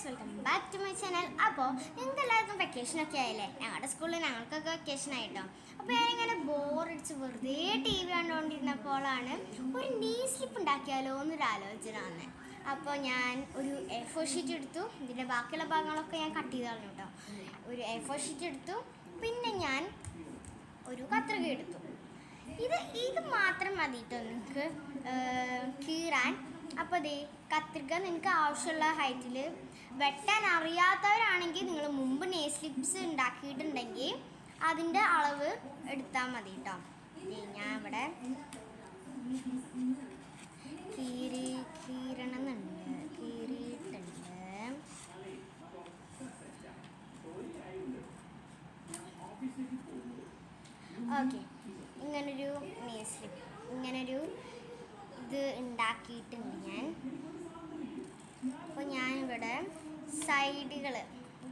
Welcome back to my channel. അപ്പോൾ നിങ്ങൾക്ക് എല്ലാവർക്കും വെക്കേഷനൊക്കെ ആയില്ലേ? ഞങ്ങളുടെ സ്കൂളിൽ ഞങ്ങൾക്കൊക്കെ വെക്കേഷൻ ആയിട്ടോ. അപ്പോൾ ഞാനിങ്ങനെ ബോറടിച്ച് വെറുതെ ടി വി കണ്ടുകൊണ്ടിരുന്നപ്പോഴാണ് ഒരു നീ സ്ലിപ്പ് ഉണ്ടാക്കിയാലോ എന്നൊരു ആലോചന വന്നത്. അപ്പോൾ ഞാൻ ഒരു A4 ഷീറ്റ് എടുത്തു. ഇതിൻ്റെ ബാക്കിയുള്ള ഭാഗങ്ങളൊക്കെ ഞാൻ കട്ട് ചെയ്ത് കളഞ്ഞു കേട്ടോ. ഒരു A4 ഷീറ്റ് എടുത്തു. പിന്നെ ഞാൻ ഒരു കത്രിക എടുത്തു. ഇത് മാത്രം മതി കേട്ടോ നിങ്ങൾക്ക് കീറാൻ. അപ്പോൾ ദേ കത്രിക നിങ്ങൾക്ക് ആവശ്യമുള്ള ഹൈറ്റിൽ വെട്ടാൻ അറിയാത്തവരാണെങ്കിൽ നിങ്ങൾ മുമ്പ് നെയിൽ സ്ലിപ്സ് ഉണ്ടാക്കിയിട്ടുണ്ടെങ്കിൽ അതിൻ്റെ അളവ് എടുത്താൽ മതി കേട്ടോ. ഞാൻ ഇവിടെ കീറിയിട്ടുണ്ട്. ഓക്കെ, ഇങ്ങനൊരു നെയിൽ സ്ലിപ്പ് ഇങ്ങനൊരു ഇത് ഉണ്ടാക്കിയിട്ടുണ്ട് ഞാൻ. അപ്പോൾ ഞാനിവിടെ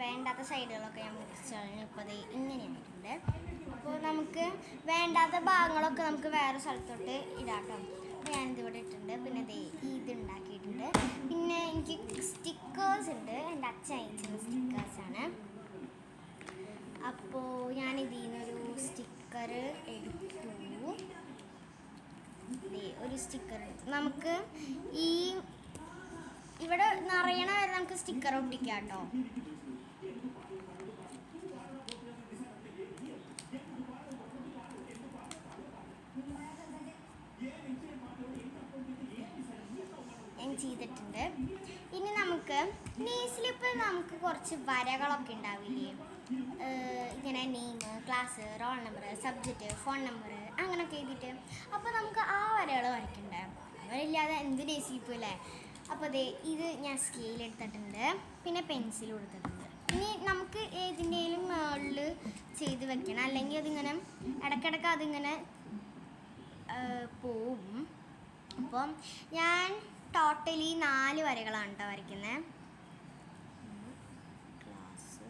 വേണ്ടാത്ത സൈഡുകളൊക്കെ ഞാൻ മുറിച്ച് കളഞ്ഞു. ഇപ്പോൾ അത് ഇങ്ങനെയായിട്ടുണ്ട്. അപ്പോൾ നമുക്ക് വേണ്ടാത്ത ഭാഗങ്ങളൊക്കെ നമുക്ക് വേറെ സ്ഥലത്തോട്ട് ഇടാട്ടോ. അപ്പോൾ ഞാനിതിവിടെ ഇട്ടിട്ടുണ്ട്. പിന്നെ ഇത് ഉണ്ടാക്കിയിട്ടുണ്ട്. പിന്നെ എനിക്ക് സ്റ്റിക്കേഴ്സ് ഉണ്ട്. എൻ്റെ അച്ഛൻ അയച്ചിരുന്ന സ്റ്റിക്കേഴ്സാണ്. അപ്പോൾ ഞാൻ ഇതിൽ നിന്നൊരു സ്റ്റിക്കർ എടുത്തു. ഒരു സ്റ്റിക്കർ നമുക്ക് ഇവിടെ നിറയണ വരെ നമുക്ക് സ്റ്റിക്കർ ഒട്ടിക്കാം കേട്ടോ. ഞാൻ ചെയ്തിട്ടുണ്ട്. ഇനി നമുക്ക് നെയിൽ സ്ലിപ്പിൽ നമുക്ക് കുറച്ച് വരകളൊക്കെ ഉണ്ടാവില്ലേ? ഇങ്ങനെ name, class, roll number, subject, phone number അങ്ങനെയൊക്കെ എഴുതിയിട്ട് അപ്പോൾ നമുക്ക് ആ വരകൾ വരയ്ക്കണ്ടേ? അവരില്ലാതെ എന്ത് നെയിൽ സ്ലിപ്പ് അല്ലേ? അപ്പോൾ ഇത് ഞാൻ സ്കെയിൽ എടുത്തിട്ടുണ്ട്. പിന്നെ പെൻസിൽ കൊടുത്തിട്ടുണ്ട്. ഇനി നമുക്ക് ഏതിൻ്റെയും മുകളിൽ ചെയ്ത് വെക്കണം, അല്ലെങ്കിൽ അതിങ്ങനെ ഇടയ്ക്കിടയ്ക്ക് അതിങ്ങനെ പോവും. അപ്പം ഞാൻ ടോട്ടലി 4 വരകളാണ് കേട്ടോ വരയ്ക്കുന്നത്. ക്ലാസ്,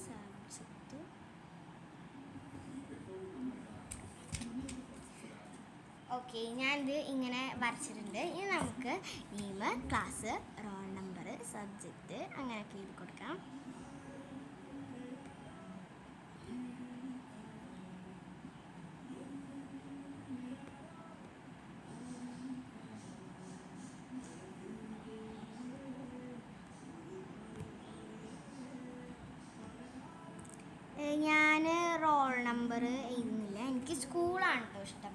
സബ്ജക്റ്റ്, ഓക്കെ, ഞാനിത് ഇങ്ങനെ വരച്ചിട്ടുണ്ട്. ഇനി നമുക്ക് name, class, roll number, subject അങ്ങനെയൊക്കെ എഴുതി കൊടുക്കാം. ഞാൻ റോൾ നമ്പർ എഴുതുന്നില്ല. എനിക്ക് സ്കൂളാണ് കേട്ടോ ഇഷ്ടം.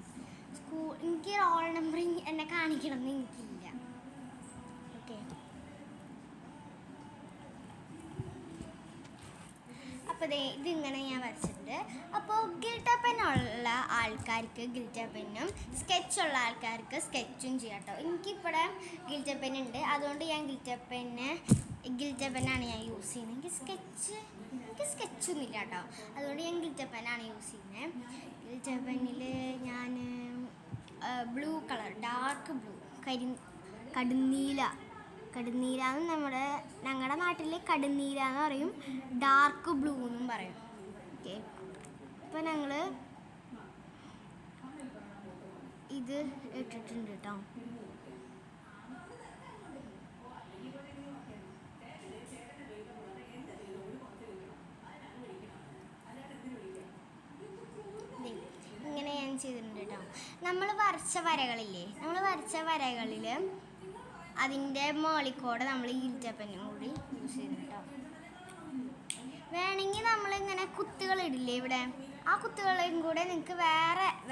എനിക്ക് റോൾ നമ്പർ എന്നെ കാണിക്കണം എന്ന് എനിക്കില്ല. ഓക്കെ, അപ്പോൾ ഇതിങ്ങനെ ഞാൻ വരച്ചിട്ടുണ്ട്. അപ്പോൾ ഗിൽറ്റർ പെന്നുള്ള ആൾക്കാർക്ക് ഗിൽറ്റർ പെന്നും സ്കെച്ചുള്ള ആൾക്കാർക്ക് സ്കെച്ചും ചെയ്യാം കേട്ടോ. എനിക്കിവിടെ ഗിൽറ്റർ പെന്നുണ്ട്, അതുകൊണ്ട് ഞാൻ ഗിൽറ്റർ പെന്നാണ് ഞാൻ യൂസ് ചെയ്യുന്നത്. എനിക്ക് സ്കെച്ചൊന്നുമില്ല കേട്ടോ, അതുകൊണ്ട് ഞാൻ ഗിൽറ്റർ പെന്നാണ് യൂസ് ചെയ്യുന്നത്. ഗിൽറ്റർ പെന്നിൽ ഞാൻ ബ്ലൂ കളർ, ഡാർക്ക് ബ്ലൂ, കടുന്നീല എന്ന് ഞങ്ങളുടെ നാട്ടിൽ കടുന്നീല എന്ന് പറയും, ഡാർക്ക് ബ്ലൂ എന്നും പറയും. ഓക്കെ, അപ്പോൾ ഞങ്ങൾ ഇത് ഇട്ടിട്ടുണ്ട് കേട്ടോ. ഇങ്ങനെ ഞാൻ ചെയ്തിട്ടുണ്ട് കേട്ടോ. നമ്മൾ വരച്ച വരകളിൽ അതിൻ്റെ മോളിക്കോടെ നമ്മൾ ഈ ഗിൽറ്റർ പെന്നും കൂടി യൂസ് ചെയ്യുന്നു കേട്ടോ. വേണമെങ്കിൽ നമ്മളിങ്ങനെ കുത്തുകൾ ഇടില്ലേ ഇവിടെ, ആ കുത്തുകളെയും കൂടെ നിങ്ങൾക്ക്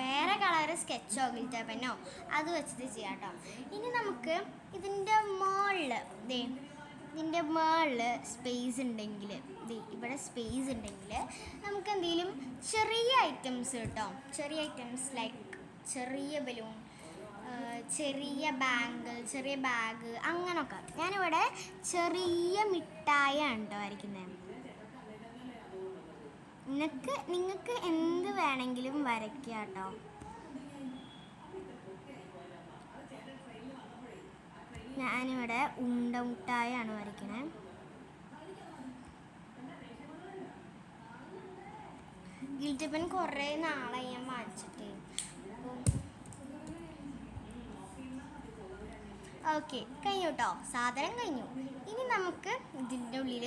വേറെ കളർ സ്കെച്ചോ ഗിൽറ്റർ പെന്നോ അത് വെച്ചിട്ട് ചെയ്യാം കേട്ടോ. ഇനി നമുക്ക് ഇതിൻ്റെ മുകളിൽ സ്പേസ് ഉണ്ടെങ്കിൽ, ഇവിടെ സ്പേസ് ഉണ്ടെങ്കിൽ നമുക്ക് എന്തെങ്കിലും ചെറിയ ഐറ്റംസ് കേട്ടോ, ചെറിയ ഐറ്റംസ് ലൈക്ക് ചെറിയ ബലൂൺ, ചെറിയ ബാങ്കിൾ, ചെറിയ ബാഗ് അങ്ങനെയൊക്കെ. ഞാനിവിടെ ചെറിയ മിഠായിയാണ് കേട്ടോ വരയ്ക്കുന്നത്. നിങ്ങൾക്ക് എന്ത് വേണമെങ്കിലും വരയ്ക്കുക കേട്ടോ. ഞാനിവിടെ ഉണ്ട മുട്ടായാണ് വരയ്ക്കണേ. ഗിൽറ്റർ പെൻ കുറേ നാളായി ഞാൻ വാങ്ങിച്ചിട്ട്. ഓക്കെ കഴിഞ്ഞു കേട്ടോ, സാധനം കഴിഞ്ഞു. ഇനി നമുക്ക് ഇതിൻ്റെ ഉള്ളിൽ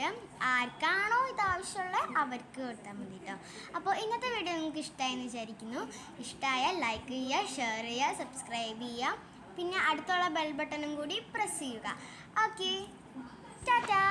ആർക്കാണോ ഇത് ആവശ്യമുള്ളത് അവർക്ക് കൊടുത്താൽ മതി കേട്ടോ. അപ്പോൾ ഇന്നത്തെ വീഡിയോ നിങ്ങൾക്ക് ഇഷ്ടമായെന്ന് വിചാരിക്കുന്നു. ഇഷ്ടമായാൽ ലൈക്ക് ചെയ്യുക, ഷെയർ ചെയ്യുക, സബ്സ്ക്രൈബ് ചെയ്യുക, പിന്നെ അടുത്തുള്ള ബെൽ ബട്ടണും കൂടി പ്രസ് ചെയ്യുക. ഓക്കെ, ടാറ്റാ.